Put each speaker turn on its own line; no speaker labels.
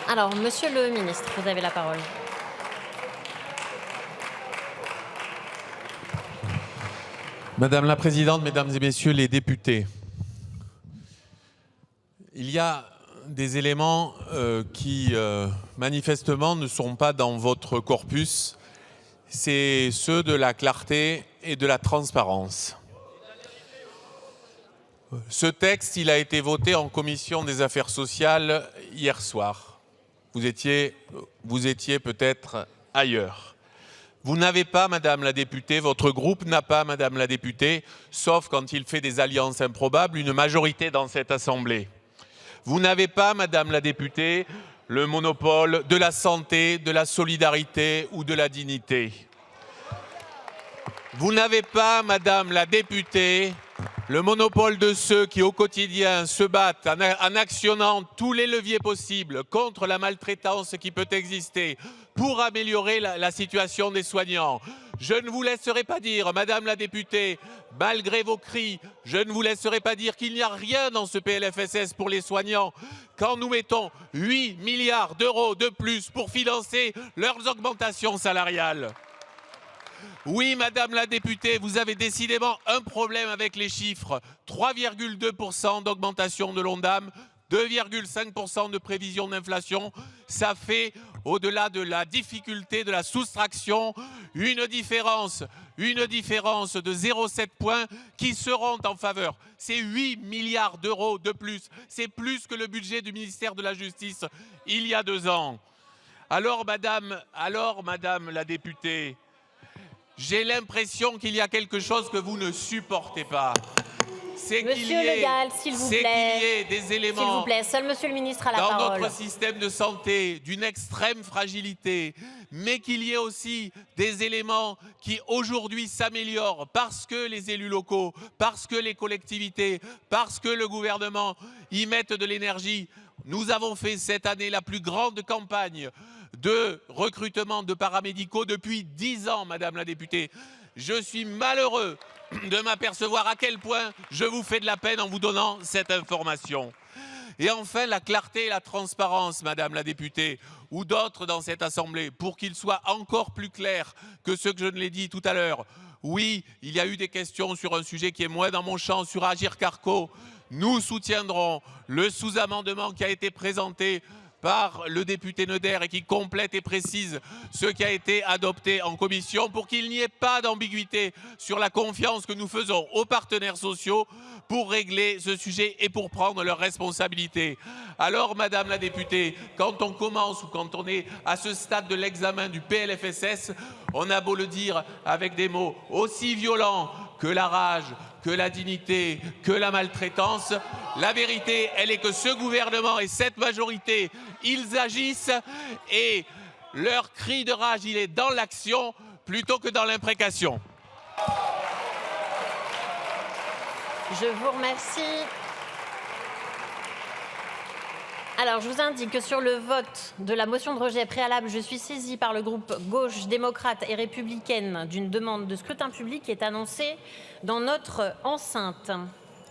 Alors, monsieur le ministre, vous avez la parole.
Madame la Présidente, Mesdames et Messieurs les députés, il y a des éléments qui manifestement ne sont pas dans votre corpus, c'est ceux de la clarté et de la transparence. Ce texte, il a été voté en commission des affaires sociales hier soir. Vous étiez peut-être ailleurs. Vous n'avez pas, Madame la députée, votre groupe n'a pas, Madame la députée, sauf quand il fait des alliances improbables, une majorité dans cette Assemblée. Vous n'avez pas, Madame la députée, le monopole de la santé, de la solidarité ou de la dignité. Vous n'avez pas, Madame la députée, le monopole de ceux qui au quotidien se battent en actionnant tous les leviers possibles contre la maltraitance qui peut exister pour améliorer la situation des soignants. Je ne vous laisserai pas dire, Madame la députée, malgré vos cris, je ne vous laisserai pas dire qu'il n'y a rien dans ce PLFSS pour les soignants quand nous mettons 8 milliards d'euros de plus pour financer leurs augmentations salariales. Oui, Madame la députée, vous avez décidément un problème avec les chiffres. 3,2% d'augmentation de l'Ondam, 2,5% de prévision d'inflation. Ça fait, au-delà de la difficulté de la soustraction, une différence de 0,7 points qui seront en faveur. C'est 8 milliards d'euros de plus. C'est plus que le budget du ministère de la Justice il y a 2 ans. Alors, Madame la députée, j'ai l'impression qu'il y a quelque chose que vous ne supportez pas. C'est qu'il y ait des éléments
s'il vous plaît, seul monsieur le ministre a la parole.
Dans notre système de santé d'une extrême fragilité, mais qu'il y ait aussi des éléments qui aujourd'hui s'améliorent parce que les élus locaux, parce que les collectivités, parce que le gouvernement y mettent de l'énergie. Nous avons fait cette année la plus grande campagne de recrutement de paramédicaux depuis 10 ans, Madame la députée. Je suis malheureux de m'apercevoir à quel point je vous fais de la peine en vous donnant cette information. Et enfin, la clarté et la transparence, Madame la députée, ou d'autres dans cette Assemblée, pour qu'il soit encore plus clair que ce que je ne l'ai dit tout à l'heure. Oui, il y a eu des questions sur un sujet qui est moins dans mon champ, sur Agirc Arrco. Nous soutiendrons le sous-amendement qui a été présenté par le député Neuder et qui complète et précise ce qui a été adopté en commission pour qu'il n'y ait pas d'ambiguïté sur la confiance que nous faisons aux partenaires sociaux pour régler ce sujet et pour prendre leurs responsabilités. Alors, Madame la députée, quand on commence ou quand on est à ce stade de l'examen du PLFSS, on a beau le dire avec des mots aussi violents que la rage, que la dignité, que la maltraitance, la vérité, elle est que ce gouvernement et cette majorité, ils agissent et leur cri de rage, il est dans l'action plutôt que dans l'imprécation.
Je vous remercie. Alors, je vous indique que sur le vote de la motion de rejet préalable, je suis saisie par le groupe Gauche démocrate et républicaine d'une demande de scrutin public qui est annoncée dans notre enceinte.